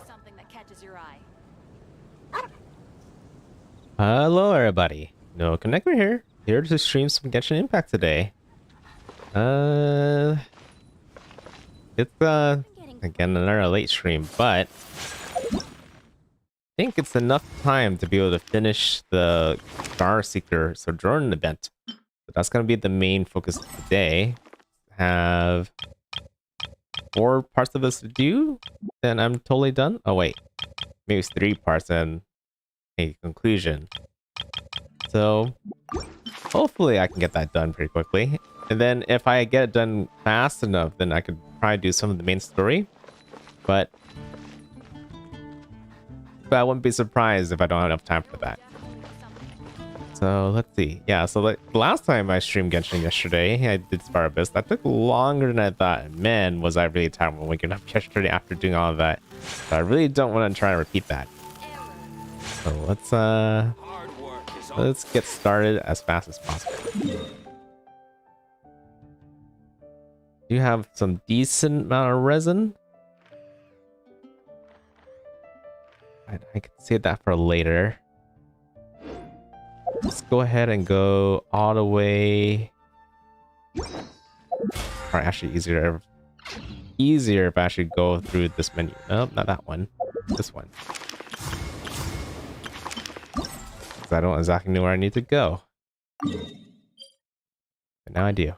Something that catches your eye. Hello everybody, NoukonNeko here to stream some Genshin Impact today. It's again another late stream, but I think it's enough time to be able to finish the Star Seeker Sojourn event. So that's gonna be the main focus of today. Have 4 parts of this to do, then I'm totally done. Oh wait, maybe it's 3 parts and a conclusion. So hopefully I can get that done pretty quickly. And then if I get it done fast enough, then I could probably do some of the main story. But I wouldn't be surprised if I don't have enough time for that. So let's see. Yeah, so the last time I streamed Genshin yesterday, I did Sparabyss. That took longer than I thought. Man, was I really tired when waking up yesterday after doing all of that. So I really don't want to try to repeat that. So let's get started as fast as possible. You have some decent amount of resin. I can save that for later. Let's go ahead and go all the way. Or actually easier if I actually go through this menu. No, not that one. This one. I don't exactly know where I need to go. But now I do.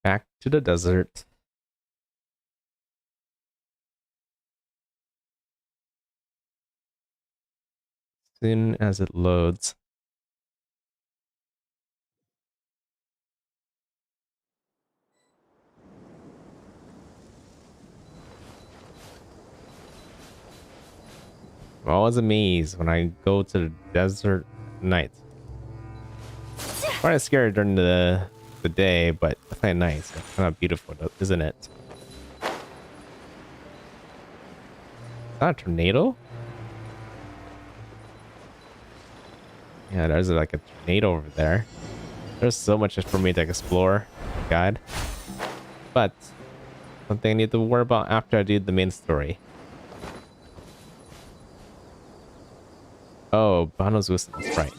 Back to the desert. As soon as it loads. I'm always amazed when I go to the desert at night. Quite scary during the day, but definitely nice. It's kind of beautiful, isn't it? Is that a tornado? Yeah, there's like a tornado over there. There's so much for me to explore. God. But something I need to worry about after I do the main story. Oh, Bano's Wisdom, that's right.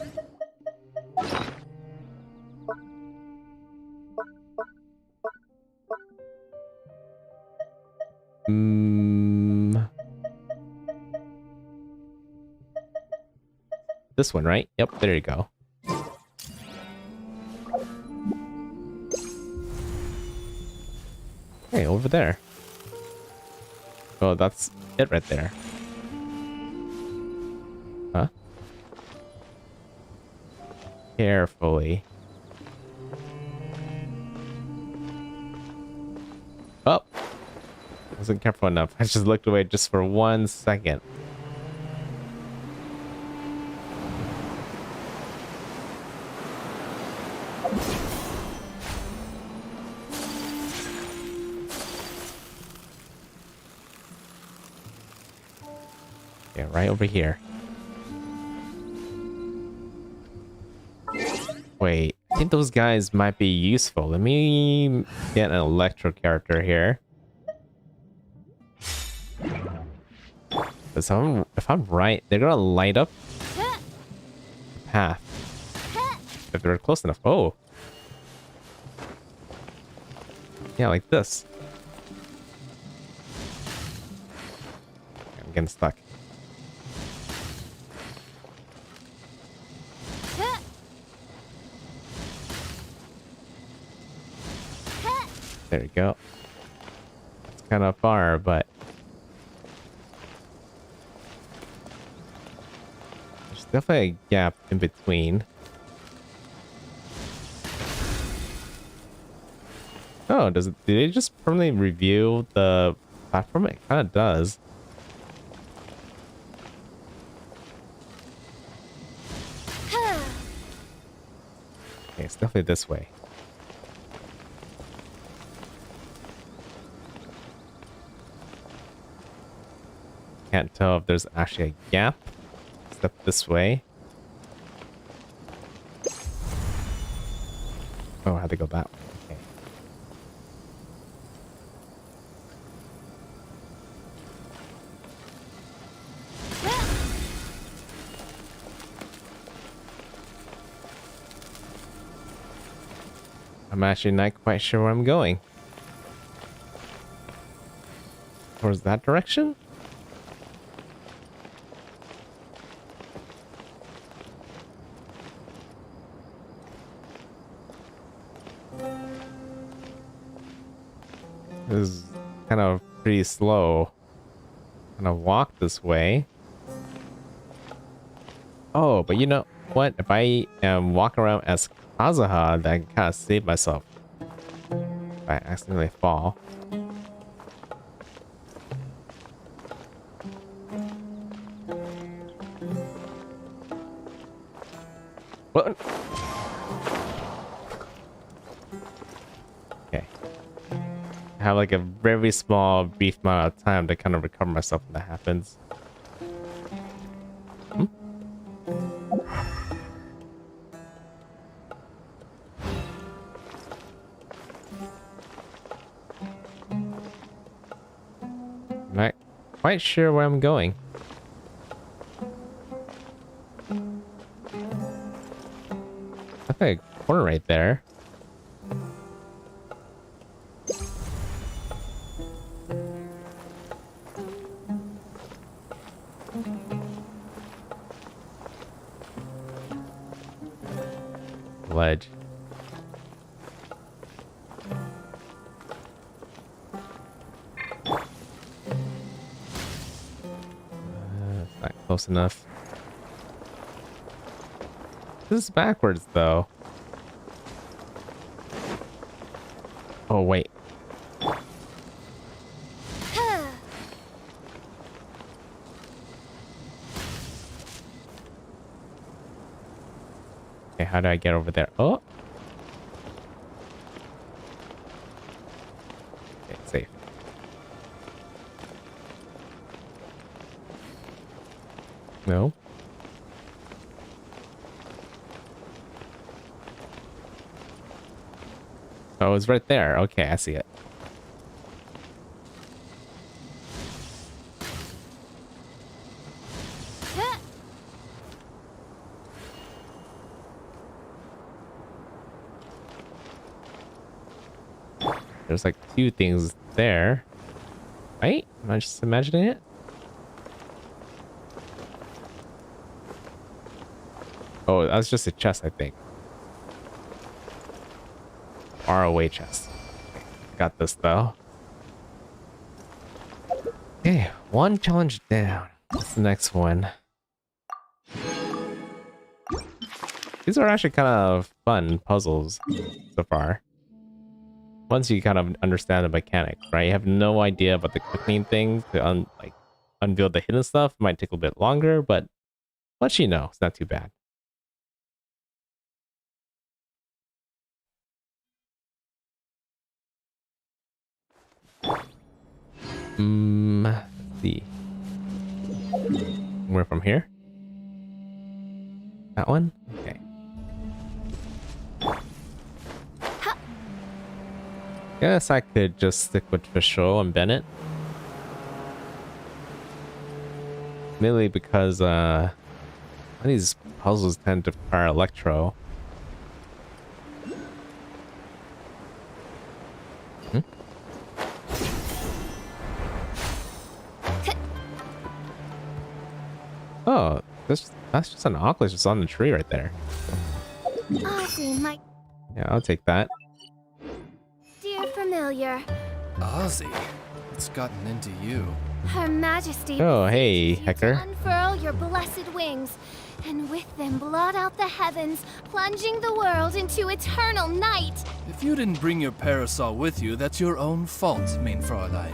This one, right? Yep, there you go. Hey, over there. Oh, that's it right there. Huh? Carefully. Oh! I wasn't careful enough. I just looked away just for 1 second. Okay, right over here. Wait, I think those guys might be useful. Let me get an electro character here. If I'm right, they're gonna light up the path if they're close enough. Oh, yeah, like this. I'm getting stuck. There you go. It's kind of far, but there's definitely a gap in between. Oh, does it? Did it just permanently review the platform? It kind of does. Okay, it's definitely this way. Can't tell if there's actually a gap. Step this way. Oh, I had to go that way. Okay. I'm actually not quite sure where I'm going. Towards that direction? This is kind of pretty slow. Kind of walk this way. Oh, but you know what? If I walk around as Kazuha, then I can kind of save myself if I accidentally fall. What? Okay. I have like a very small, brief amount of time to kind of recover myself when that happens. Hmm? I'm not quite sure where I'm going. I think a corner right there. Ledge. It's not close enough. This is backwards, though. Oh, wait. Okay, how do I get over there? Oh! Okay, safe. No? Oh, it's right there. Okay, I see it. There's like two things there. Right? Am I just imagining it? Oh, that was just a chest, I think. ROA chest. Got this, though. Okay, one challenge down. What's the next one? These are actually kind of fun puzzles so far. Once you kind of understand the mechanics, right? You have no idea about the cooking thing to unveil the hidden stuff. It might take a bit longer, but once you know, it's not too bad. Let's see. Somewhere from here? That one? Okay. Guess I could just stick with Fischl and Bennett. Mainly because these puzzles tend to require Electro. Oh, that's just an Oculus just on the tree right there. Ozzy, my Yeah, I'll take that. dear familiar. Ozzy, what's gotten into you? Her Majesty Oh, hey, beseeches you Hecker. to unfurl your blessed wings, and with them blot out the heavens, plunging the world into eternal night. If you didn't bring your parasol with you, that's your own fault, mein Fräulein.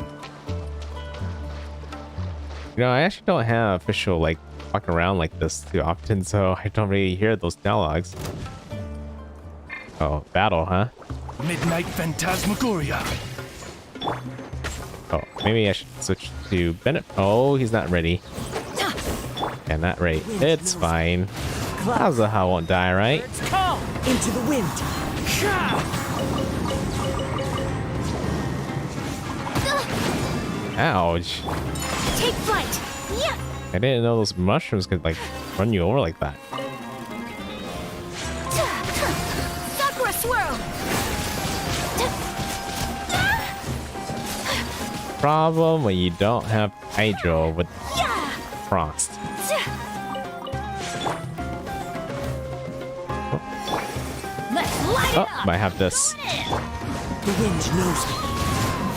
You know, I actually don't have official like walking around like this too often, so I don't really hear those dialogues. Oh, battle, huh? Midnight Phantasmagoria. Oh, maybe I should switch to Bennett. Oh, he's not ready. And not ready. It's fine. Kazuha won't die, right? Into the wind. Ouch. Take flight! Yeah! I didn't know those mushrooms could like run you over like that. Sakura swirl! Problem when you don't have Hydro with Yeah! Frost. Let's light Oh, it up. might have this. The wind knows me.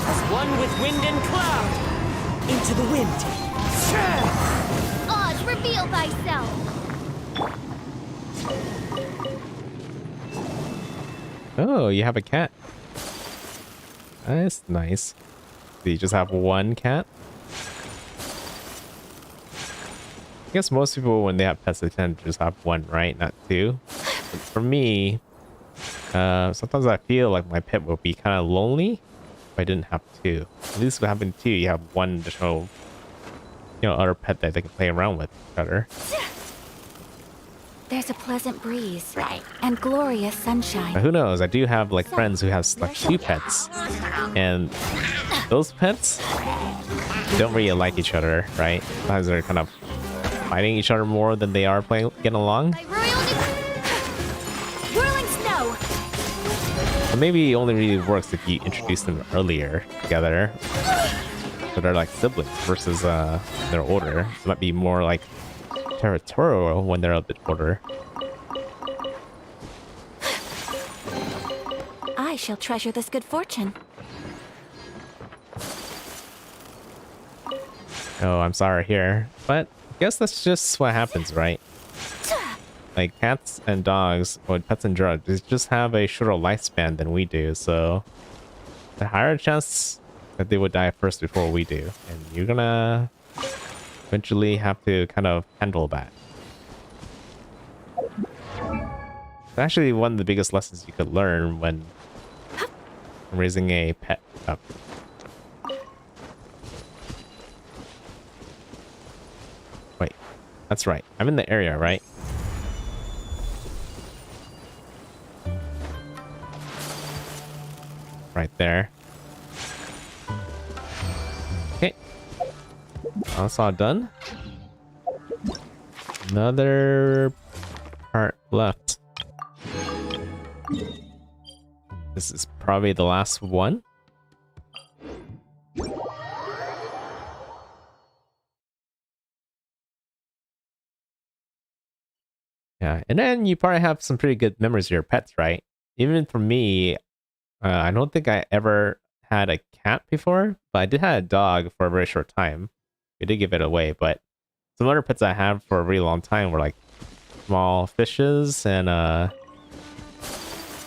As one with wind and cloud. Into the wind. Oz, reveal thyself! Oh, you have a cat. That's nice. Do you just have one cat? I guess most people, when they have pets, they tend to just have one, right? Not two. But for me, sometimes I feel like my pet would be kind of lonely if I didn't have two. At least with having two, you have one additional, other pet that they can play around with each other. There's a pleasant breeze and glorious sunshine. But who knows? I do have like friends who have like two pets, and those pets don't really like each other, right? Sometimes they're kind of fighting each other more than they are getting along. My royal whirling snow! But maybe it only really works if you introduce them earlier together, so they're like siblings versus they're older. It might be more like territorial when they're a bit older. I shall treasure this good fortune. Oh, I'm sorry here, but I guess that's just what happens, right? Like cats and dogs, or pets and drugs, they just have a shorter lifespan than we do, so the higher chance that they would die first before we do, and you're gonna eventually have to kind of handle that. It's actually one of the biggest lessons you could learn when raising a pet up. Wait, that's right. I'm in the area, right? Right there. Okay. That's all done. Another part left. This is probably the last one. Yeah, and then you probably have some pretty good memories of your pets, right? Even for me, I don't think I ever had a cat before, but I did have a dog for a very short time. We did give it away, but some other pets I had for a really long time were like small fishes and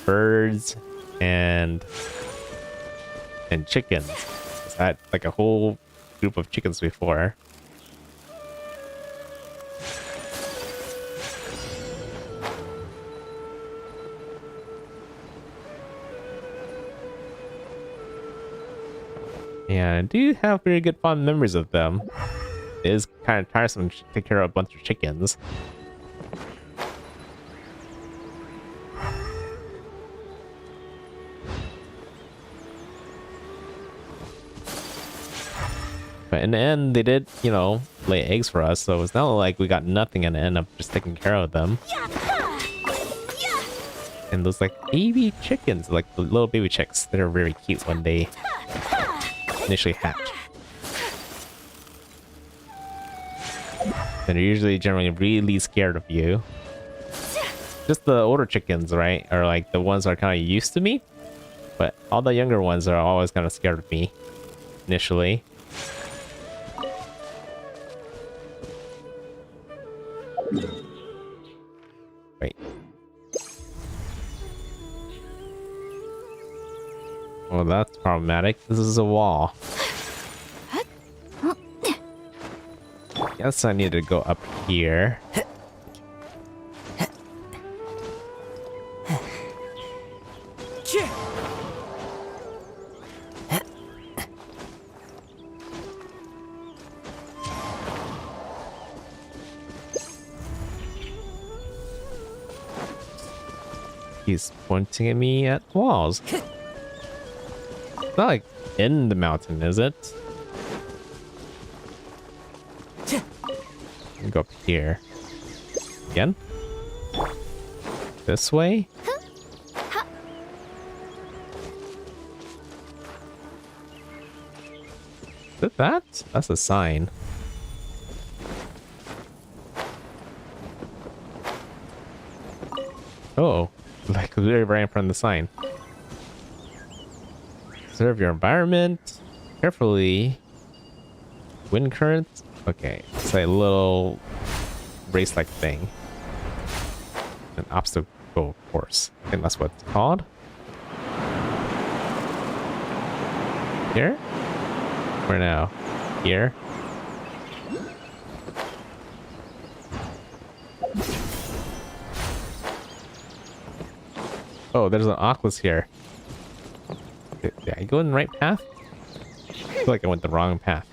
birds and chickens. I had like a whole group of chickens before. And I do have very good fond memories of them. It is kind of tiresome to take care of a bunch of chickens. But in the end, they did, you know, lay eggs for us, so it's not like we got nothing and end up just taking care of them. And those like baby chickens, like the little baby chicks, they're very cute when they initially hatch. And they're usually generally really scared of you. Just the older chickens, right, are like the ones that are kind of used to me. But all the younger ones are always kind of scared of me initially. Wait. Well, that's problematic. This is a wall. Guess I need to go up here. He's pointing at me at walls. It's not like in the mountain, is it? Go up here. Again? This way? Is it that? That's a sign. Oh, like literally right in front of the sign. Observe your environment carefully. Wind currents. Okay, it's a little race-like thing. An obstacle course. I think that's what it's called. Here? Where now? Here? Oh, there's an Oculus here. Did I go in the right path? I feel like I went the wrong path.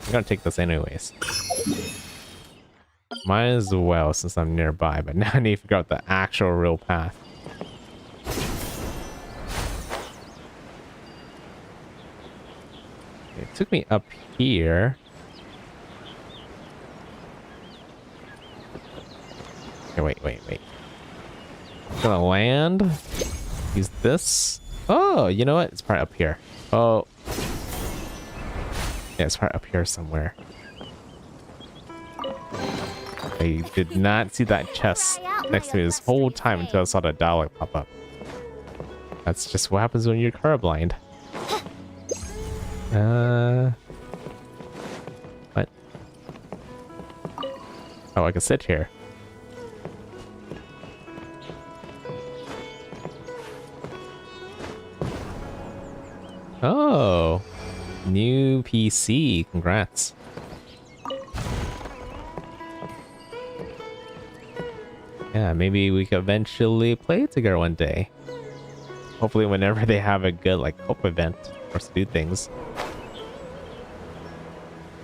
I'm gonna take this anyways. Might as well since I'm nearby, but now I need to figure out the actual real path. It took me up here. Okay, wait. I'm gonna land. Use this. Oh, you know what? It's probably up here. Oh. Yeah, it's probably up here somewhere. I did not see that chest next to me this whole time until I saw the dialogue pop up. That's just what happens when you're colorblind. What? Oh, I can sit here. Oh, new PC. Congrats. Yeah, maybe we could eventually play together one day. Hopefully whenever they have a good like co-op event for us to do things.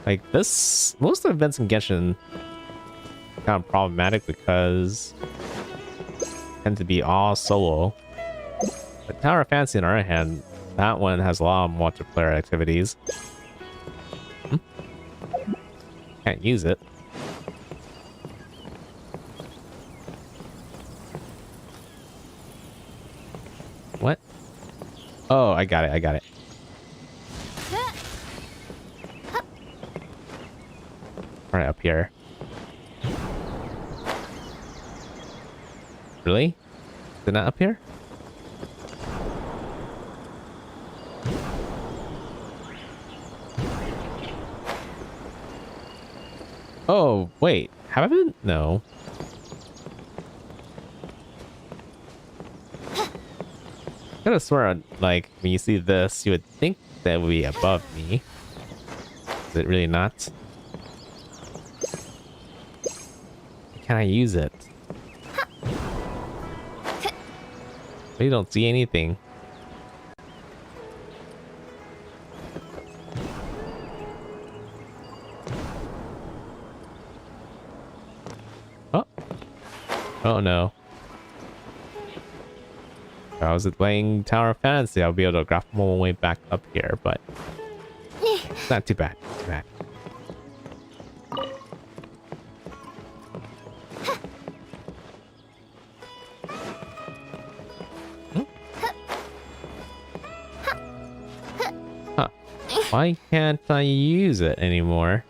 Like this, most of the events in Genshin are kind of problematic because they tend to be all solo. But Tower of Fantasy on our hand, that one has a lot of multiplayer activities. Can't use it. What? Oh, I got it. Right up here. Really? Is it not up here? Oh, wait. Have I been? No. I could have sworn, like, when you see this, you would think that would be above me. Is it really not? Can I use it? We don't see anything. Oh no. If I was playing Tower of Fantasy, I'll be able to grapple my way back up here, but it's not too bad. Not too bad. Huh. Why can't I use it anymore?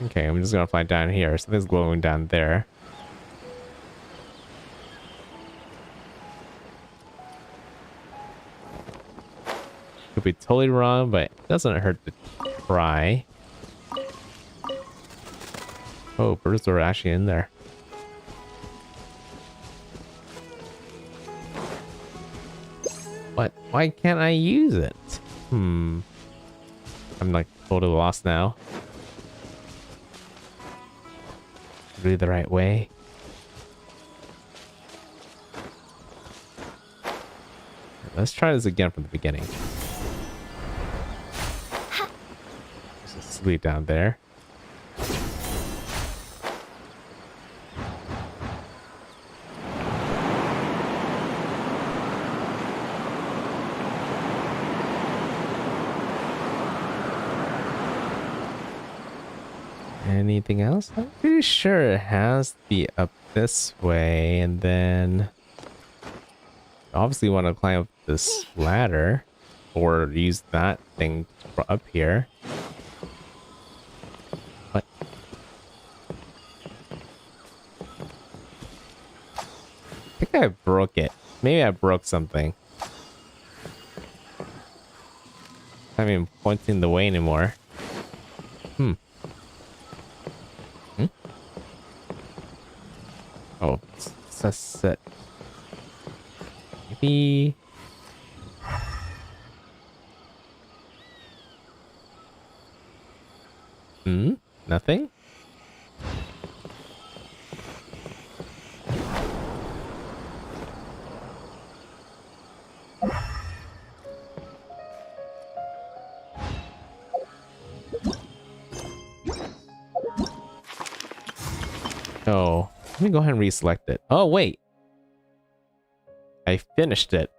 Okay, I'm just gonna fly down here. Something's glowing down there. Could be totally wrong, but it doesn't hurt to try. Oh, birds are actually in there. What? Why can't I use it? I'm like totally lost now. Really the right way? Let's try this again from the beginning. There's a sleep down there. Anything else? I'm pretty sure it has to be up this way, and then obviously want to climb up this ladder or use that thing up here. What? I think I broke it. Maybe I broke something. I'm not even pointing the way anymore. Oh, that's it. Maybe. Nothing? Oh, let me go ahead and reselect it. Oh, wait. I finished it.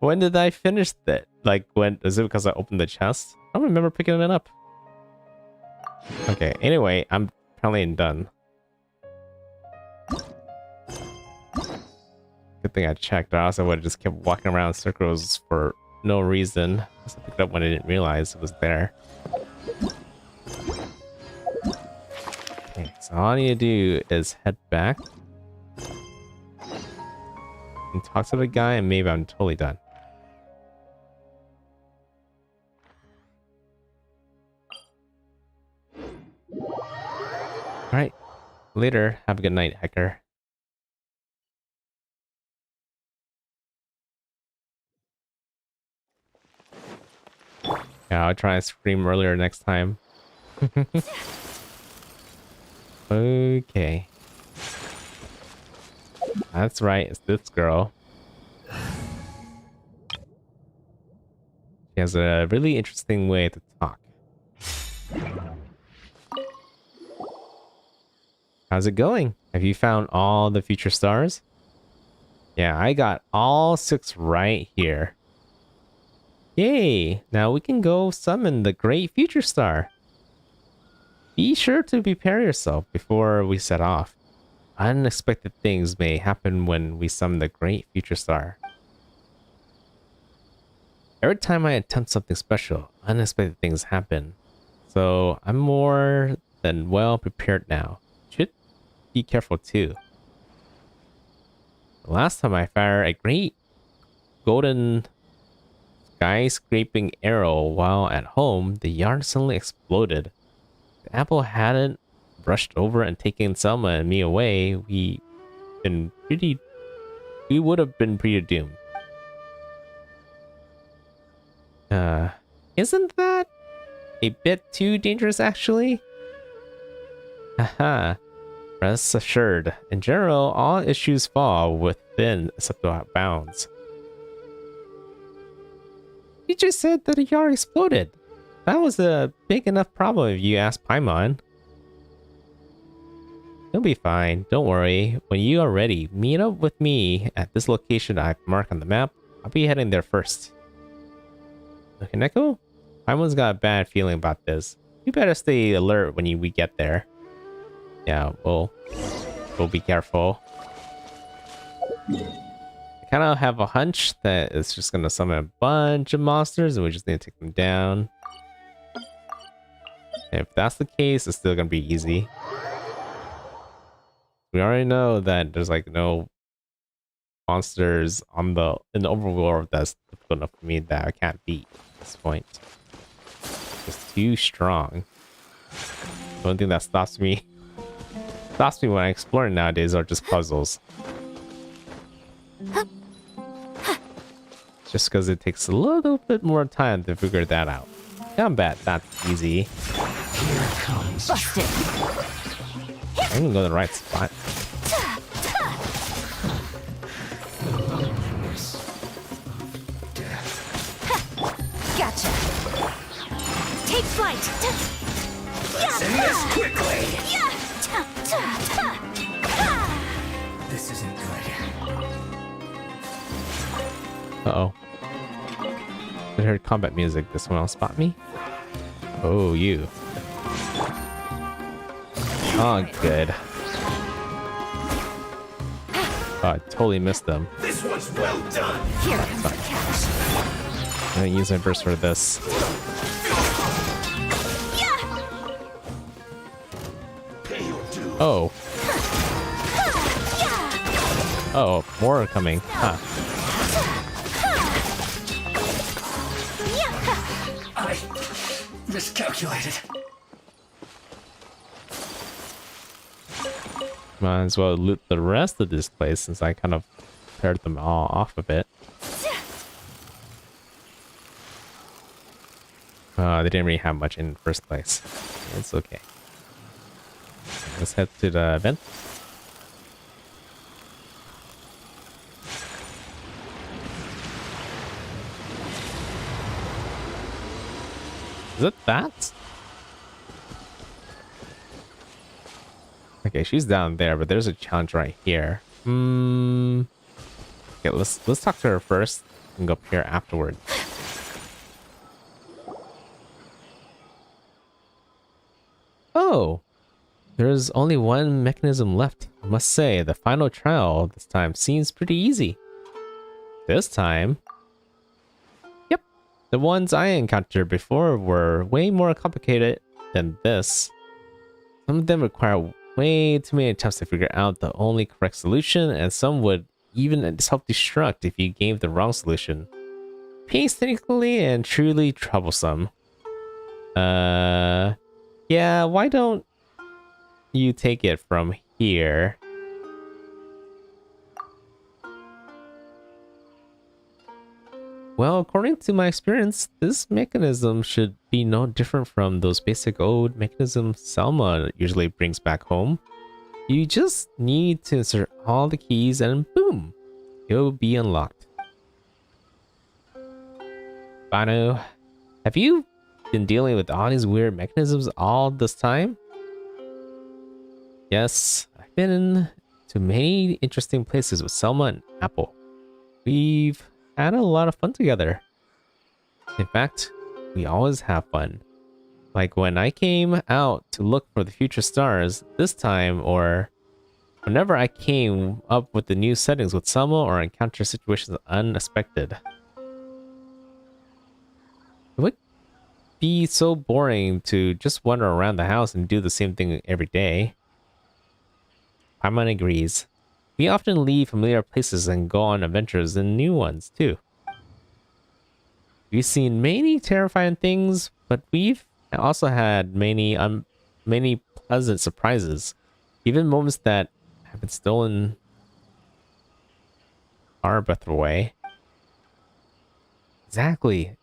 When did I finish that? Like, when? Is it because I opened the chest? I don't remember picking it up. Okay, anyway, I'm probably done. Good thing I checked, or else I would have just kept walking around in circles for no reason. I picked it up when I didn't realize it was there. Okay, so all I need to do is head back and talk to the guy, and maybe I'm totally done. Alright, later. Have a good night, hacker. Yeah, I'll try and scream earlier next time. Okay. That's right, it's this girl. She has a really interesting way to talk. How's it going? Have you found all the future stars? Yeah, I got all 6 right here. Yay! Now we can go summon the great future star. Be sure to prepare yourself before we set off. Unexpected things may happen when we summon the great future star. Every time I attempt something special, unexpected things happen. So I'm more than well prepared now. Should be careful too. The last time I fired a great golden skyscraping arrow while at home, the yard suddenly exploded. The apple hadn't brushed over and taken Selma and me away, we would have been pretty doomed. Isn't that a bit too dangerous, actually? Haha. Rest assured, in general, all issues fall within acceptable bounds. You just said that a yard exploded. That was a big enough problem if you ask Paimon. You'll be fine, don't worry. When you are ready, meet up with me at this location I've marked on the map. I'll be heading there first. NoukonNeko? Paimon's got a bad feeling about this. You better stay alert when we get there. Yeah, we'll be careful. I kind of have a hunch that it's just gonna summon a bunch of monsters and we just need to take them down. And if that's the case, it's still gonna be easy. We already know that there's like no monsters in the overworld that's difficult enough for me that I can't beat at this point. It's too strong. The only thing that stops me when I explore nowadays are just puzzles. Just because it takes a little bit more time to figure that out. Combat, that's easy. Here comes Busted. I can go to the right spot. Gotcha. Take flight. Send this quickly. This isn't good. Uh-oh. I heard combat music. Does someone else spot me? Oh, you. Oh, good. Oh, I totally missed them. This one's well done. Here comes the catch. I'm gonna use my burst for this. Oh. Oh, more are coming. Huh. I miscalculated. Might as well loot the rest of this place since I kind of paired them all off a bit. They didn't really have much in the first place. It's okay. Let's head to the event. Is it that? Okay, she's down there, but there's a challenge right here. Okay, let's talk to her first and go up here afterward. Oh, there's only one mechanism left. I must say, the final trial this time seems pretty easy. This time? Yep, the ones I encountered before were way more complicated than this. Some of them require way too many attempts to figure out the only correct solution, and some would even self-destruct if you gave the wrong solution. Painstakingly and truly troublesome. Yeah, why don't you take it from here? Well, according to my experience, this mechanism should be no different from those basic old mechanisms Selma usually brings back home. You just need to insert all the keys and boom, it'll be unlocked. Banu, have you been dealing with all these weird mechanisms all this time? Yes, I've been to many interesting places with Selma and Apple. We've had a lot of fun together. In fact, we always have fun. Like when I came out to look for the future stars this time, or whenever I came up with the new settings with Selma or encounter situations unexpected. It would be so boring to just wander around the house and do the same thing every day. Paimon agrees. We often leave familiar places and go on adventures in new ones too. We've seen many terrifying things, but we've also had many pleasant surprises. Even moments that have been stolen our breath away. Exactly.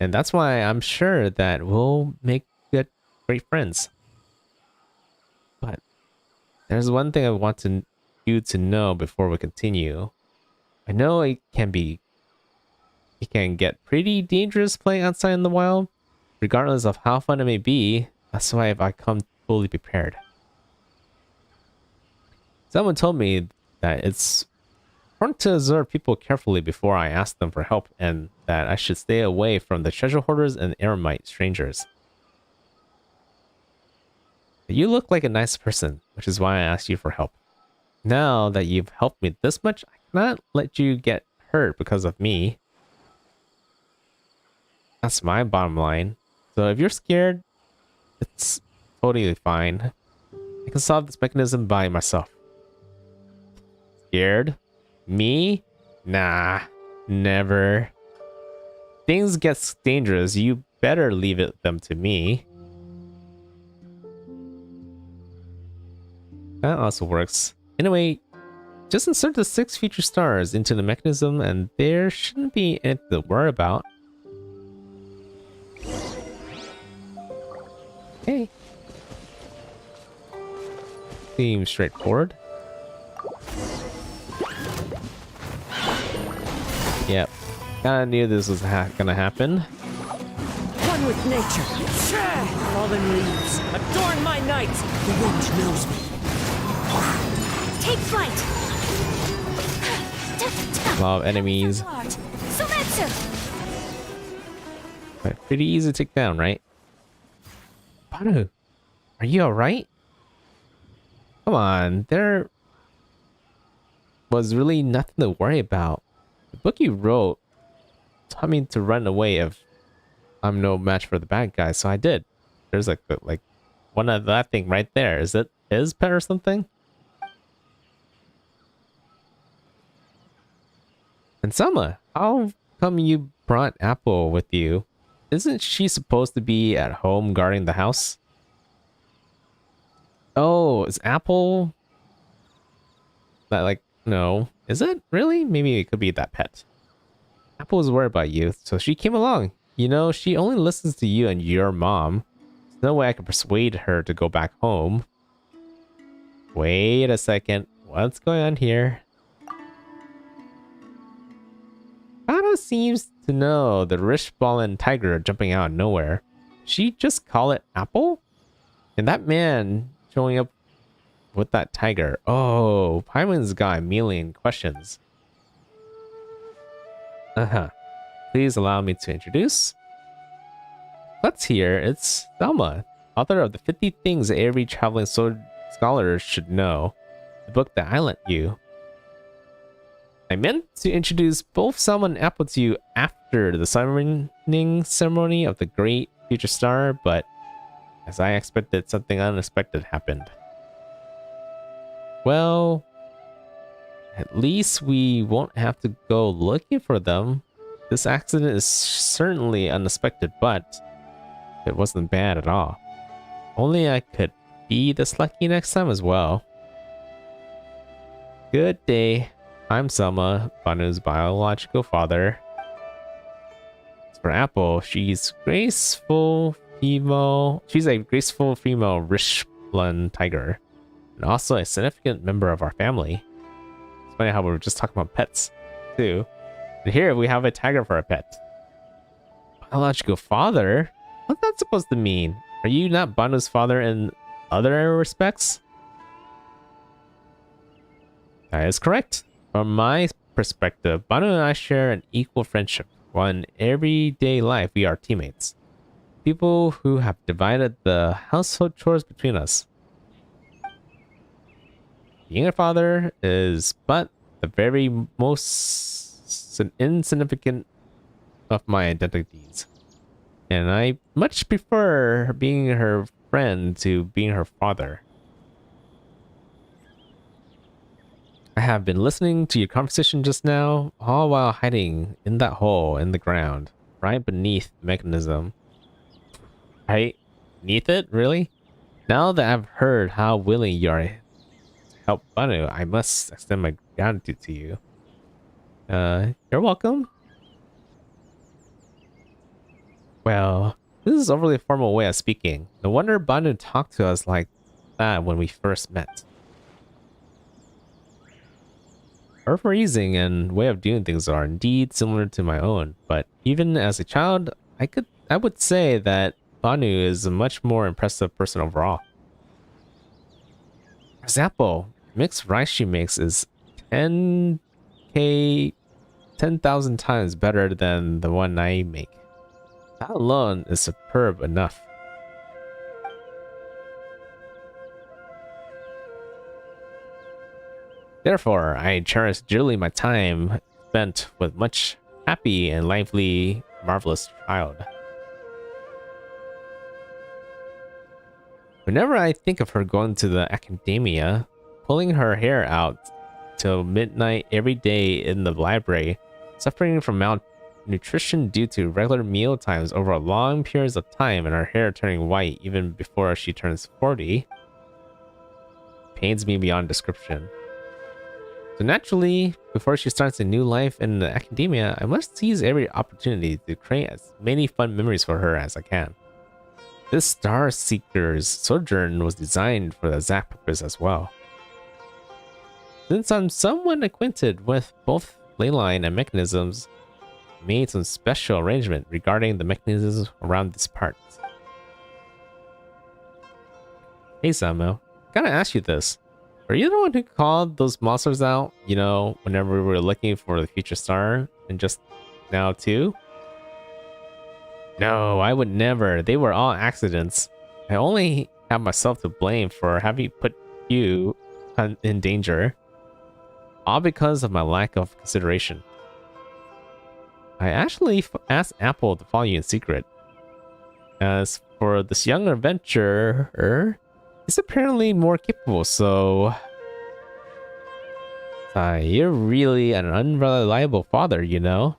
And that's why I'm sure that we'll make good, great friends. But there's one thing I want you to know before we continue. I know it can get pretty dangerous playing outside in the wild, regardless of how fun it may be. That's why I come fully prepared. Someone told me that it's important to observe people carefully before I ask them for help, and that I should stay away from the treasure hoarders and eremite strangers. You look like a nice person, which is why I asked you for help. Now that you've helped me this much, I cannot let you get hurt because of me. That's my bottom line. So if you're scared, it's totally fine. I can solve this mechanism by myself. Scared? Me? Nah, never. Things get dangerous, you better leave them to me. That also works. Anyway, just insert the 6 future stars into the mechanism and there shouldn't be anything to worry about. Okay. Seems straightforward. Yep. Kinda knew this was gonna happen. One with nature. Fallen leaves. Adorn my night. The wind knows me. Take flight! A lot of enemies. But pretty easy to take down, right? Banu, are you alright? Come on, there was really nothing to worry about. The book you wrote taught me to run away if I'm no match for the bad guy, so I did. There's like one of that thing right there. Is it his pet or something? And Selma, how come you brought Apple with you? Isn't she supposed to be at home guarding the house? Oh, is Apple that like, no. Is it really? Maybe it could be that pet. Apple was worried about you, so she came along. You know, she only listens to you and your mom. There's no way I can persuade her to go back home. Wait a second. What's going on here? Pato seems to know the Rishballen tiger jumping out of nowhere. She just call it Apple? And that man showing up with that tiger. Oh, Paimon's got a million questions. Please allow me to introduce. Let's hear. It's Selma, author of the 50 Things Every Traveling Scholar Should Know, the book that I lent you. I meant to introduce both Selma and Apple to you after the summoning ceremony of the great future star, but as I expected, something unexpected happened. Well, at least we won't have to go looking for them. This accident is certainly unexpected, but it wasn't bad at all. Only I could be this lucky next time as well. Good day. I'm Selma, Banu's biological father. As for Apple, she's a graceful female Rishballen tiger, and also a significant member of our family. It's funny how we were just talking about pets, too. And here we have a tiger for a pet. Biological father? What's that supposed to mean? Are you not Banu's father in other respects? That is correct. From my perspective, Banu and I share an equal friendship. While in everyday life, we are teammates. People who have divided the household chores between us. Being a father is but the very most insignificant of my identities. And I much prefer being her friend to being her father. I have been listening to your conversation just now, all while hiding in that hole in the ground, right beneath the mechanism. Right beneath it? Really? Now that I've heard how willing you are to help Banu, I must extend my gratitude to you. You're welcome. Well, this is overly formal way of speaking. No wonder Banu talked to us like that when we first met. Her phrasing and way of doing things are indeed similar to my own, but even as a child, I would say that Banu is a much more impressive person overall. For example, mixed rice she makes is 10k 10,000 times better than the one I make. That alone is superb enough. Therefore, I cherish dearly my time spent with much happy and lively, marvelous child. Whenever I think of her going to the academia, pulling her hair out till midnight every day in the library, suffering from malnutrition due to regular meal times over long periods of time, and her hair turning white even before she turns 40, pains me beyond description. So naturally, before she starts a new life in the academia, I must seize every opportunity to create as many fun memories for her as I can. This Star Seeker's sojourn was designed for the exact purpose as well. Since I'm somewhat acquainted with both leyline and mechanisms, I made some special arrangement regarding the mechanisms around this part. Hey Samuel, I gotta ask you this. Are you the one who called those monsters out, you know, whenever we were looking for the future star, and just now too? No, I would never. They were all accidents. I only have myself to blame for having put you in danger. All because of my lack of consideration. I actually asked Apple to follow you in secret. As for this young adventurer, he's apparently more capable, so... you're really an unreliable father, you know?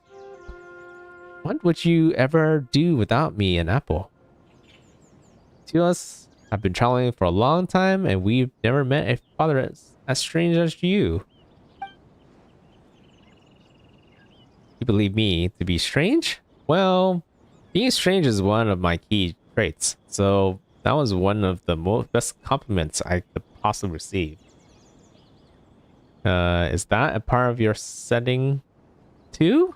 What would you ever do without me and Apple? Two of us have been traveling for a long time, and we've never met a father as strange as you. You believe me to be strange? Well, being strange is one of my key traits, so that was one of the best compliments I could possibly receive. Is that a part of your setting too?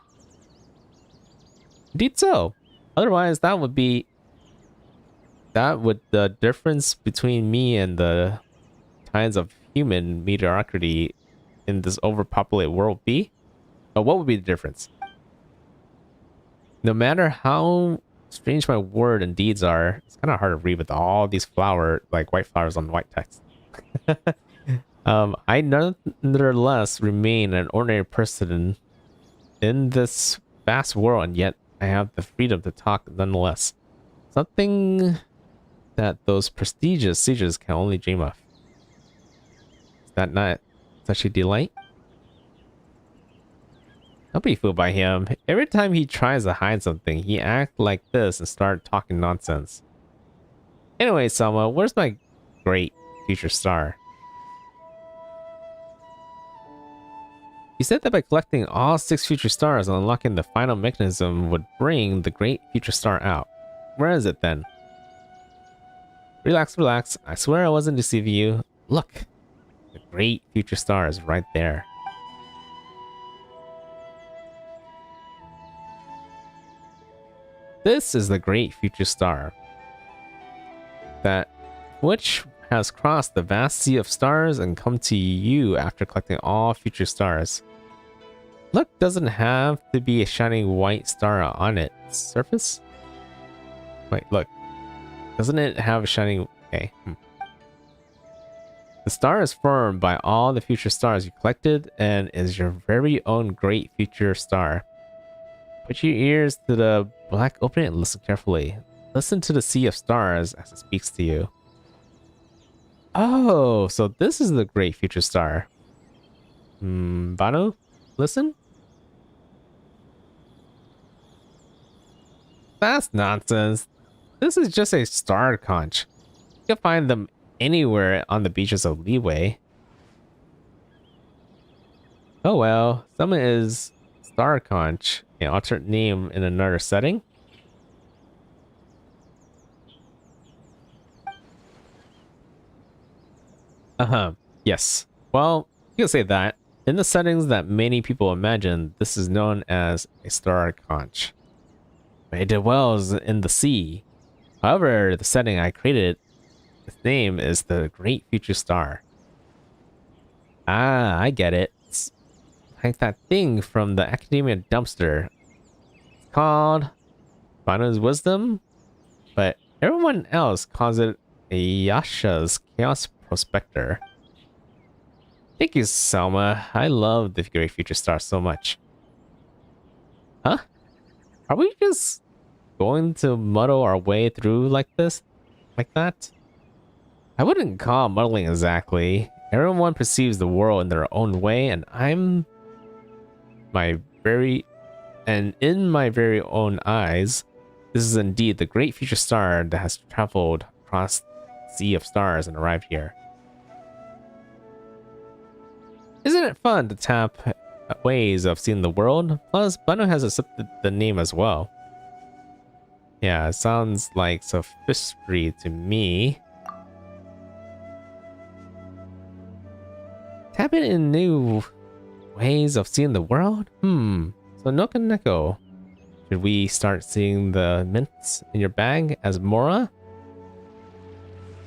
Indeed so. Otherwise, that would the difference between me and the kinds of human mediocrity in this overpopulated world be? What would be the difference? No matter how strange my word and deeds are, it's kind of hard to read with all these white flowers on white text. I nonetheless remain an ordinary person in this vast world, and yet I have the freedom to talk nonetheless. Something that those prestigious sages can only dream of. Is that not such a delight? Don't be fooled by him. Every time he tries to hide something, he acts like this and start talking nonsense. Anyway, Selma, where's my great future star? You said that by collecting all 6 future stars and unlocking the final mechanism would bring the great future star out. Where is it then? Relax, relax. I swear I wasn't deceiving you. Look, the great future star is right there. This is the great future star, which has crossed the vast sea of stars and come to you after collecting all future stars. Look, doesn't have to be a shining white star on its surface. Wait, look. Doesn't it have a shining... Okay. The star is formed by all the future stars you collected and is your very own great future star. Put your ears to the black opening and listen carefully. Listen to the sea of stars as it speaks to you. Oh, so this is the great future star. Banu, listen? That's nonsense. This is just a star conch. You can find them anywhere on the beaches of Leeway. Oh well, someone is star conch, an alternate name in another setting. Uh-huh. Yes. Well, you can say that. In the settings that many people imagine, this is known as a star conch. It dwells in the sea. However, the setting I created, its name is the Great Future Star. Ah, I get it. It's like that thing from the Academia dumpster. It's called Bana's Wisdom, but everyone else calls it Yasha's Chaos Prospector. Thank you, Selma. I love the Great Future Star so much. Huh? Are we just going to muddle our way through like this? Like that? I wouldn't call it muddling exactly. Everyone perceives the world in their own way, and in my very own eyes, this is indeed the Great Future Star that has traveled across the sea of stars and arrived here. Isn't it fun to tap ways of seeing the world? Plus, Bano has accepted the name as well. Yeah, it sounds like sophistry to me. Tap it in new ways of seeing the world? So NoukonNeko, should we start seeing the mints in your bag as Mora?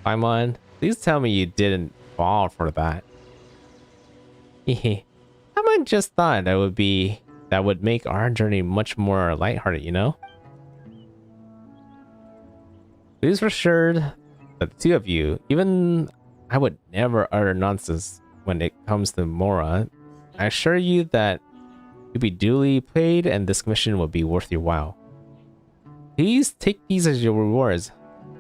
Paimon, please tell me you didn't fall for that. I just thought that would make our journey much more lighthearted, you know? Please assured that the two of you, even I would never utter nonsense when it comes to Mora. I assure you that you'll be duly paid and this commission will be worth your while. Please take these as your rewards.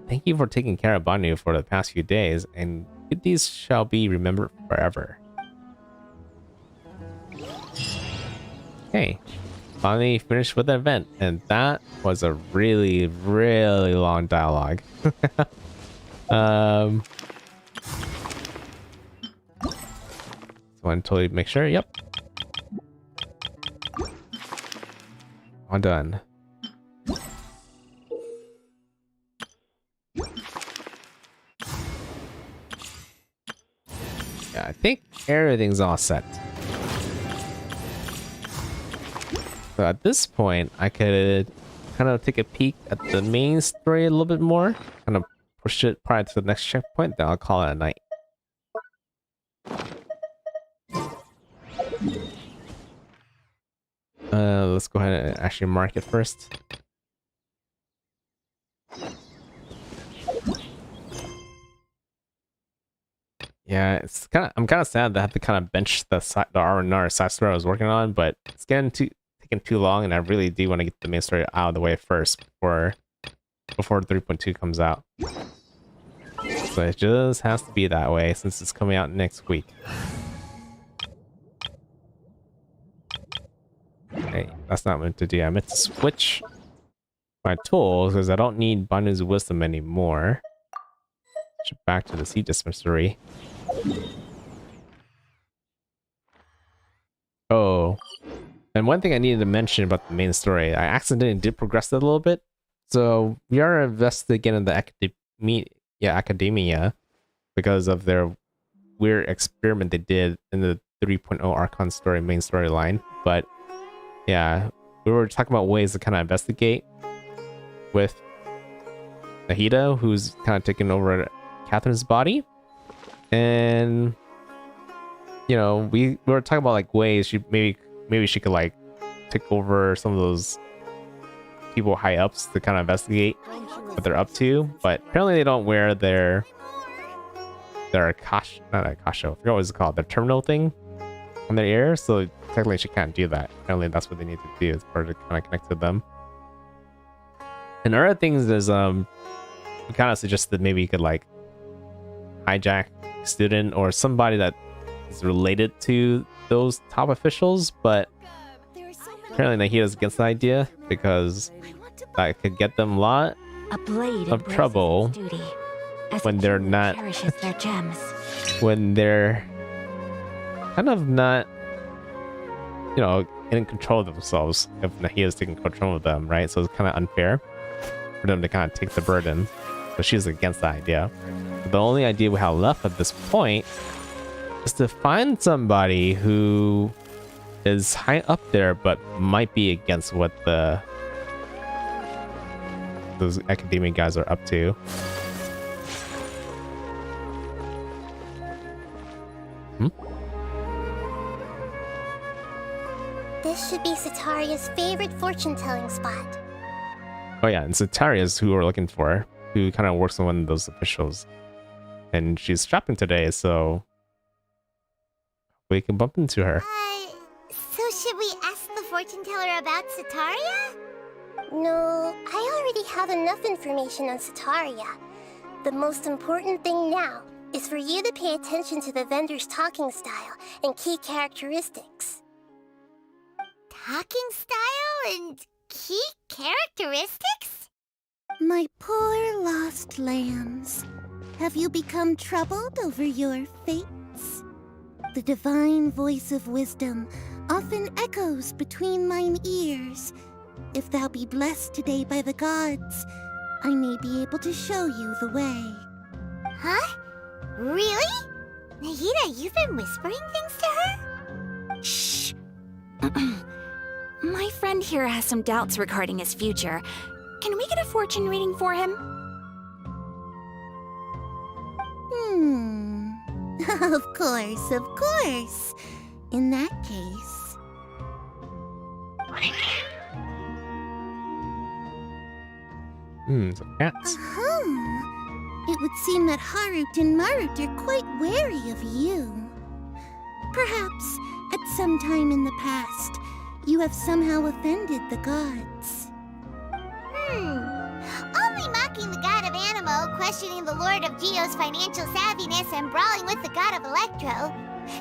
Thank you for taking care of Banu for the past few days, and good deeds shall be remembered forever. Okay, finally finished with the event, and that was a really, really long dialogue. So I want to totally make sure. Yep. All done. Yeah, I think everything's all set. So at this point, I could kind of take a peek at the main story a little bit more. Kind of push it prior to the next checkpoint, then I'll call it a night. Let's go ahead and actually mark it first. Yeah, I'm kind of sad that I have to kind of bench the R&R side story I was working on, but it's taking too long, and I really do want to get the main story out of the way first before 3.2 comes out. So it just has to be that way since it's coming out next week. Hey, that's not meant to do. I meant to switch my tools because I don't need Banu's Wisdom anymore. Back to the seed dispensary. Oh, and one thing I needed to mention about the main story, I accidentally did progress it a little bit. So we are investigating the academia because of their weird experiment they did in the 3.0 Archon story main storyline. But yeah, we were talking about ways to kind of investigate with Nahida, who's kind of taking over Catherine's body. And you know, we were talking about like ways she maybe she could like take over some of those people high ups to kind of investigate what they're up to, but apparently they don't wear their Akash, not Akasho, I forgot what it's called, their terminal thing on their ear, so technically she can't do that. Apparently that's what they need to do as part of kind of connect to them. And other things is we kind of suggested maybe you could like hijack a student or somebody that is related to those top officials, but apparently Nahida's against the idea because that could get them a lot of trouble when they're not Their gems. when they're kind of not, you know, in control of themselves. If Nahida's taking control of them, right? So it's kind of unfair for them to kind of take the burden. So she's against the idea. The only idea we have left at this point is to find somebody who is high up there but might be against what those academia guys are up to. This should be Sataria's favorite fortune-telling spot. Oh yeah, and Sataria's who we're looking for, who kind of works with one of those officials. And she's shopping today, so we can bump into her. So should we ask the fortune teller about Sataria? No, I already have enough information on Sataria. The most important thing now is for you to pay attention to the vendor's talking style and key characteristics. Talking style and key characteristics? My poor lost lambs, have you become troubled over your fates? The divine voice of wisdom often echoes between mine ears. If thou be blessed today by the gods, I may be able to show you the way. Huh? Really? Nahida, you've been whispering things to her? Shh. My friend here has some doubts regarding his future. Can we get a fortune reading for him? Of course, of course. In that case... Some cats. It would seem that Harut and Marut are quite wary of you. Perhaps, at some time in the past, you have somehow offended the gods. Only mocking the god of Animo, questioning the lord of Geo's financial savviness, and brawling with the god of Electro.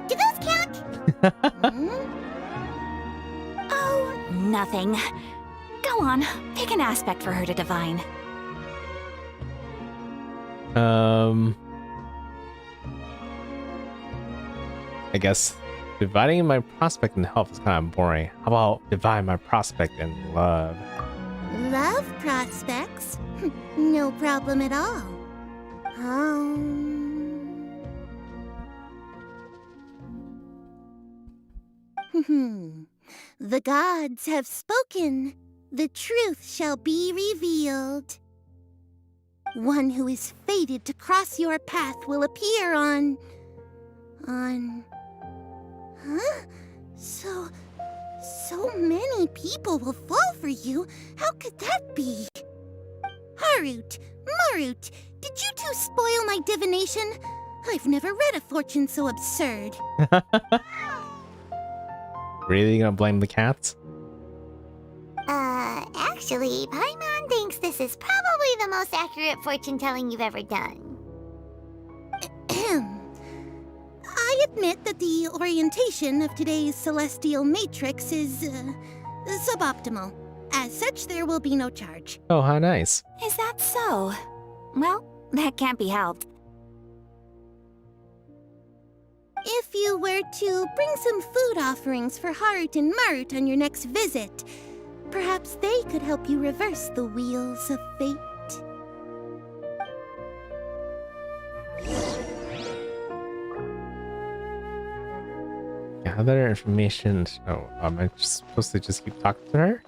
Do those count? Oh, nothing. Go on, pick an aspect for her to divine. I guess dividing my prospect in health is kind of boring. How about divide my prospect in love? Love prospects? No problem at all. The gods have spoken. The truth shall be revealed. One who is fated to cross your path will appear on... Huh? So many people will fall for you. How could that be? Harut, Marut, did you two spoil my divination? I've never read a fortune so absurd. Really gonna blame the cats? Actually, Paimon thinks this is probably the most accurate fortune-telling you've ever done. I admit that the orientation of today's celestial matrix is, suboptimal. As such, there will be no charge. Oh, how nice. Is that so? Well, that can't be helped. If you were to bring some food offerings for Harut and Marut on your next visit, perhaps they could help you reverse the wheels of fate. Gather information. Oh, am I just supposed to just keep talking to her?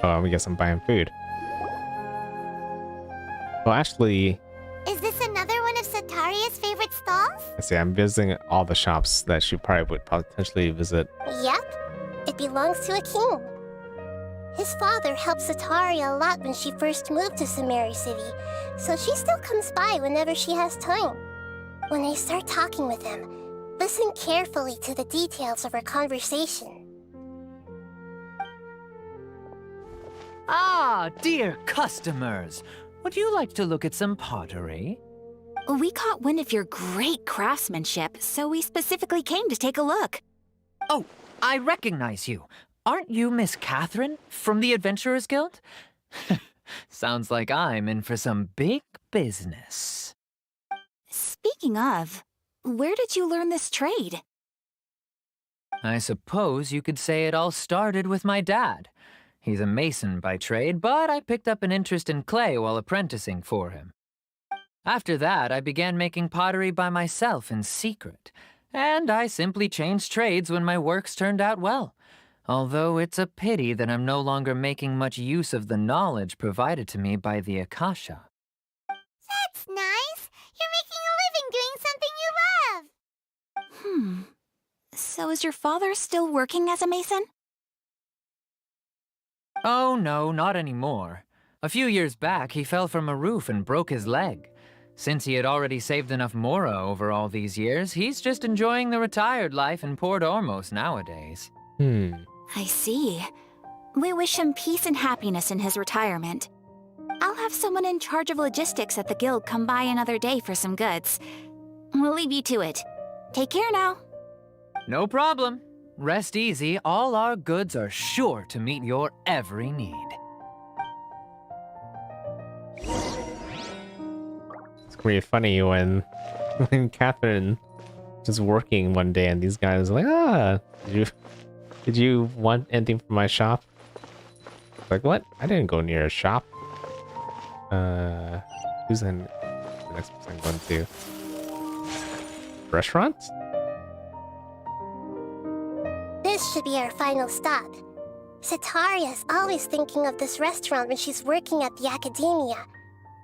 Oh, I guess I'm buying food. Well, actually, Is this another one of Sataria's favorite stalls? I see. I'm visiting all the shops that she probably would potentially visit. Yep. It belongs to a king. His father helped Sataria a lot when she first moved to Samari City, so she still comes by whenever she has time. When I start talking with him, listen carefully to the details of our conversation. Ah, dear customers! Would you like to look at some pottery? We caught wind of your great craftsmanship, so we specifically came to take a look. Oh, I recognize you. Aren't you Miss Catherine from the Adventurers Guild? Sounds like I'm in for some big business. Speaking of, where did you learn this trade? I suppose you could say it all started with my dad. He's a mason by trade, but I picked up an interest in clay while apprenticing for him. After that, I began making pottery by myself in secret, and I simply changed trades when my works turned out well. Although it's a pity that I'm no longer making much use of the knowledge provided to me by the Akasha. That's nice. You're making a living doing something you love. So is your father still working as a mason? Oh no, not anymore. A few years back, he fell from a roof and broke his leg. Since he had already saved enough mora over all these years, he's just enjoying the retired life in Port Ormos nowadays. I see. We wish him peace and happiness in his retirement. I'll have someone in charge of logistics at the guild come by another day for some goods. We'll leave you to it. Take care now. No problem. Rest easy, all our goods are sure to meet your every need. It's pretty funny when Catherine was working one day and these guys were like, did you want anything from my shop? Like, what? I didn't go near a shop. Who's in the next person I'm going to? Restaurant? This should be our final stop. Sataria's always thinking of this restaurant when she's working at the academia,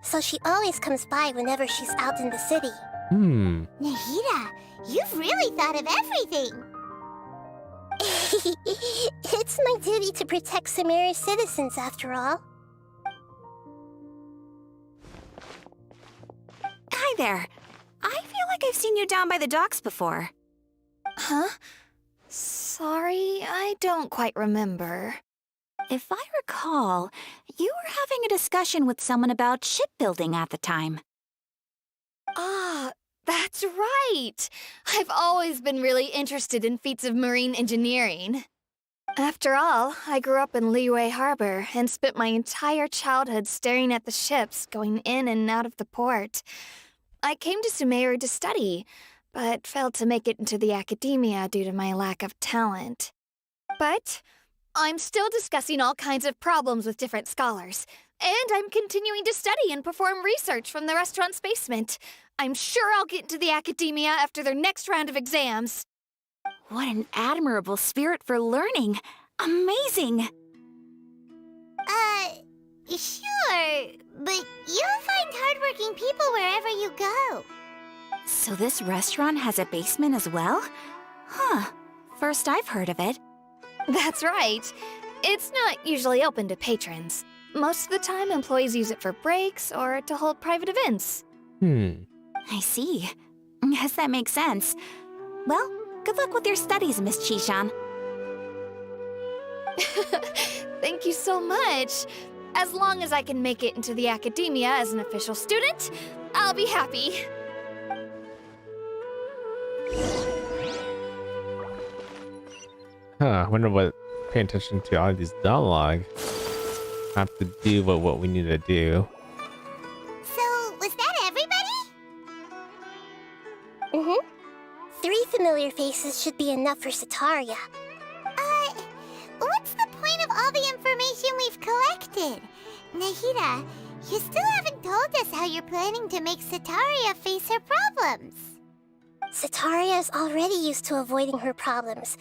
so she always comes by whenever she's out in the city. Nahida, you've really thought of everything. It's my duty to protect Samari's citizens, after all. Hi there. I feel like I've seen you down by the docks before. Huh? Sorry, I don't quite remember. If I recall, you were having a discussion with someone about shipbuilding at the time. Ah, that's right! I've always been really interested in feats of marine engineering. After all, I grew up in Liyue Harbor and spent my entire childhood staring at the ships going in and out of the port. I came to Sumeru to study, but failed to make it into the academia due to my lack of talent. But I'm still discussing all kinds of problems with different scholars, and I'm continuing to study and perform research from the restaurant's basement. I'm sure I'll get into the academia after their next round of exams. What an admirable spirit for learning. Amazing. Sure, but you'll find hardworking people wherever you go. So this restaurant has a basement as well? Huh. First I've heard of it. That's right. It's not usually open to patrons. Most of the time, employees use it for breaks or to hold private events. I see. Guess that makes sense. Well, good luck with your studies, Miss Chishan. Thank you so much. As long as I can make it into the academia as an official student, I'll be happy. I wonder what paying attention to all these dialogue have to do with what we need to do. So, was that everybody? Mm-hmm. 3 familiar faces should be enough for Sataria. What's the point of all the information we've collected? Nahida, you still haven't told us how you're planning to make Sataria face her problems. Sataria is already used to avoiding her problems,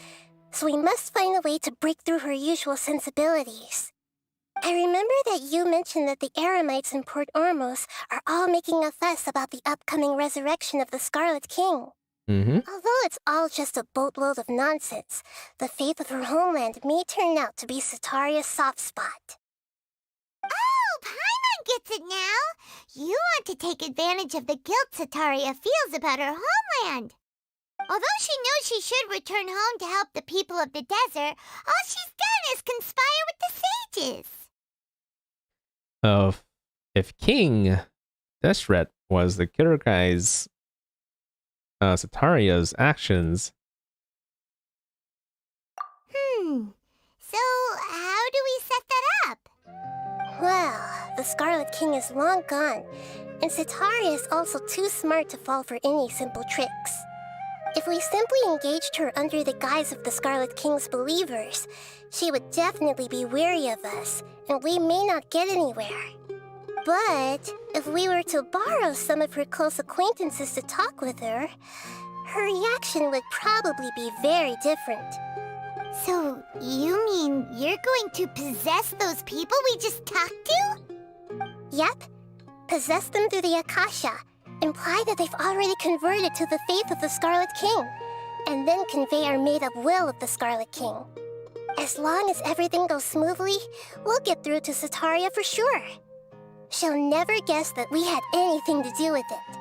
so we must find a way to break through her usual sensibilities. I remember that you mentioned that the Eremites in Port Ormos are all making a fuss about the upcoming resurrection of the Scarlet King. Although it's all just a boatload of nonsense, the fate of her homeland may turn out to be Sataria's soft spot. Oh, Paimon gets it now! You want to take advantage of the guilt Sataria feels about her homeland. Although she knows she should return home to help the people of the desert, all she's done is conspire with the sages. If King Deshret was the killer guy's Sataria's actions. So how do we set that up? Well, the Scarlet King is long gone, and Sataria is also too smart to fall for any simple tricks. If we simply engaged her under the guise of the Scarlet King's believers, she would definitely be wary of us, and we may not get anywhere. But if we were to borrow some of her close acquaintances to talk with her, her reaction would probably be very different. So, you mean you're going to possess those people we just talked to? Yep. Possess them through the Akasha. Imply that they've already converted to the faith of the Scarlet King, and then convey our made-up will of the Scarlet King. As long as everything goes smoothly, we'll get through to Sataria for sure. She'll never guess that we had anything to do with it.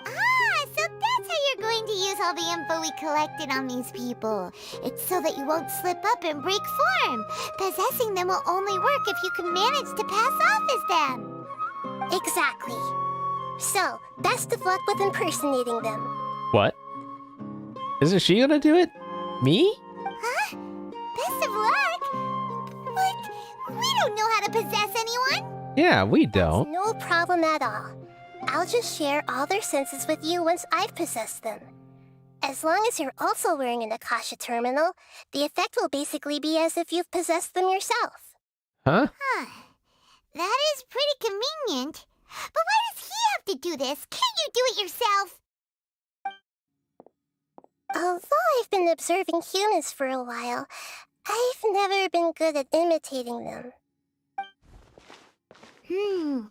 Ah, so that's how you're going to use all the info we collected on these people. It's so that you won't slip up and break form. Possessing them will only work if you can manage to pass off as them. Exactly. So, best of luck with impersonating them. What? Isn't she gonna do it? Me? Huh? Best of luck? But we don't know how to possess anyone. Yeah, we don't. No problem at all. I'll just share all their senses with you once I've possessed them. As long as you're also wearing an Akasha terminal, the effect will basically be as if you've possessed them yourself. Huh? Huh. That is pretty convenient. But why does he have to do this? Can't you do it yourself? Although I've been observing humans for a while, I've never been good at imitating them. You're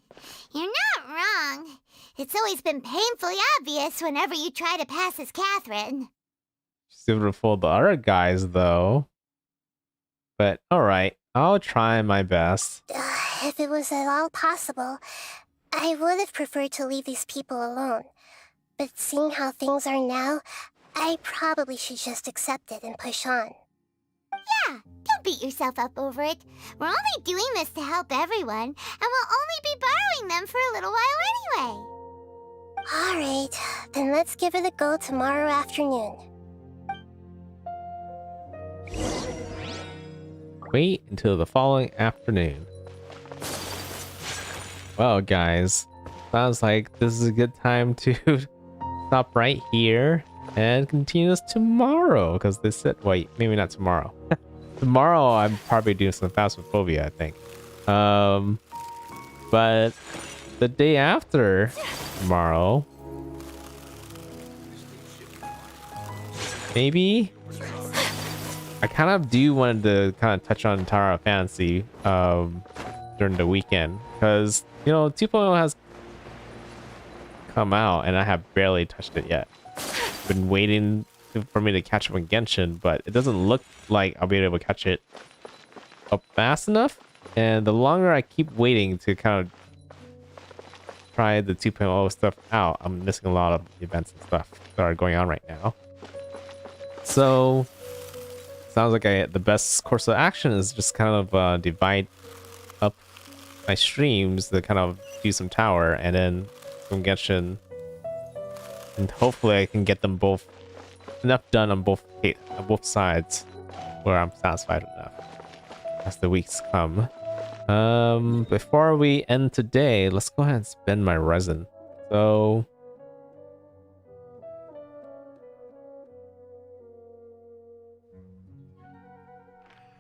not wrong. It's always been painfully obvious whenever you try to pass as Catherine. She's able to fool the other guys, though. But alright, I'll try my best. If it was at all possible, I would have preferred to leave these people alone. But seeing how things are now, I probably should just accept it and push on. Yeah, don't beat yourself up over it. We're only doing this to help everyone, and we'll only be borrowing them for a little while anyway. Alright, then let's give it a go tomorrow afternoon. Wait until the following afternoon. Well, guys, sounds like this is a good time to stop right here and continue this tomorrow, because they said, wait, maybe not tomorrow. Tomorrow, I'm probably doing some Phasmophobia, I think. But the day after tomorrow, maybe I kind of do want to kind of touch on Tower Fantasy during the weekend, because you know 2.0 has come out and I have barely touched it yet. Been waiting for me to catch up on Genshin, but it doesn't look like I'll be able to catch it up fast enough. And the longer I keep waiting to kind of try the 2.0 stuff out, I'm missing a lot of events and stuff that are going on right now. So sounds like the best course of action is just kind of divide up my streams to kind of do some tower and then some Genshin, and hopefully I can get them both enough done on both sides where I'm satisfied enough as the weeks come. Before we end today, let's go ahead and spend my resin. So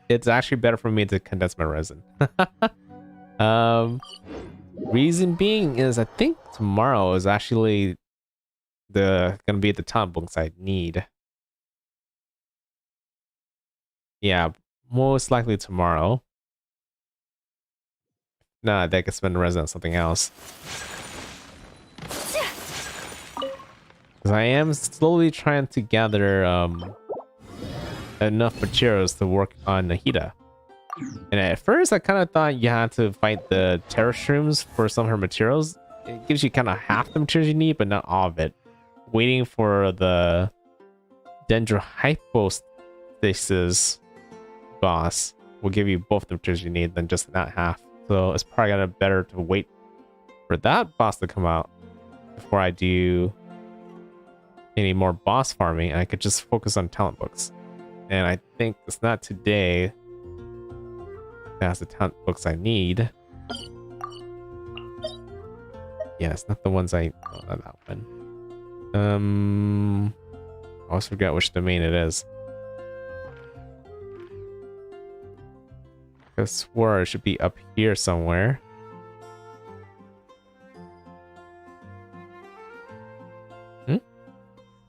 it's actually better for me to condense my resin. Reason being is I think tomorrow is actually gonna be the talent books I need. Yeah, most likely tomorrow. Nah, they could spend the resin on something else. Because I am slowly trying to gather enough materials to work on Nahida. And at first I kind of thought you had to fight the terror shrooms for some of her materials. It gives you kind of half the materials you need, but not all of it. Waiting for the Dendrohypostasis boss will give you both the materials you need than just that half. So it's probably gonna better to wait for that boss to come out before I do any more boss farming, and I could just focus on talent books. And I think it's not today that has the talent books I need. Yeah, it's not the ones I... Oh, not that one. I always forget which domain it is. I swore it should be up here somewhere.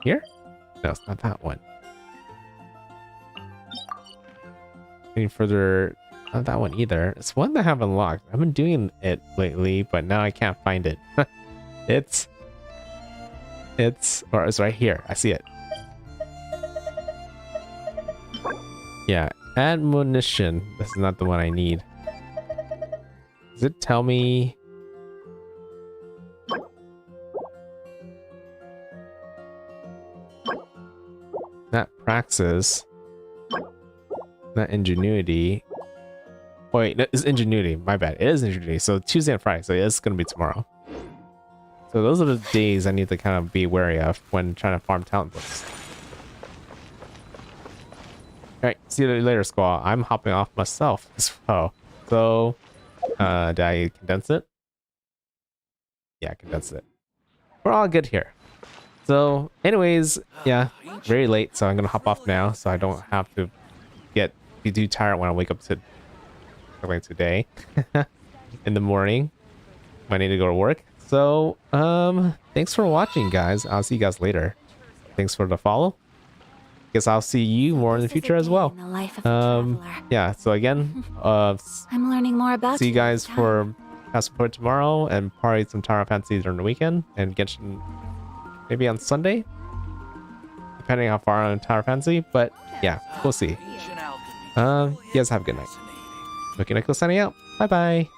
Here? No, it's not that one. Any further? Not that one either. It's one that I have unlocked. I've been doing it lately, but now I can't find it. It's right here. I see it. Yeah, admonition. This is not the one I need. Does it tell me? Not praxis. Not ingenuity. Oh, wait, no, it's ingenuity. My bad. It is ingenuity. So Tuesday and Friday. So it's gonna be tomorrow. So those are the days I need to kind of be wary of when trying to farm talent books. Alright, see you later, squaw. I'm hopping off myself as well. So, did I condense it? Yeah, I condensed it. We're all good here. So, anyways, yeah, very late, so I'm gonna hop off now so I don't have to be too tired when I wake up today in the morning. I need to go to work. So, thanks for watching, guys. I'll see you guys later. Thanks for the follow. Guess I'll see you more in the future as well. Yeah, so again, I'm learning more about see you guys for Passport tomorrow and probably some Tower of Fantasy during the weekend and Genshin maybe on Sunday, depending how far on Tower of Fantasy, but yeah, we'll see. You guys have a good night. NoukonNeko signing out. Bye bye.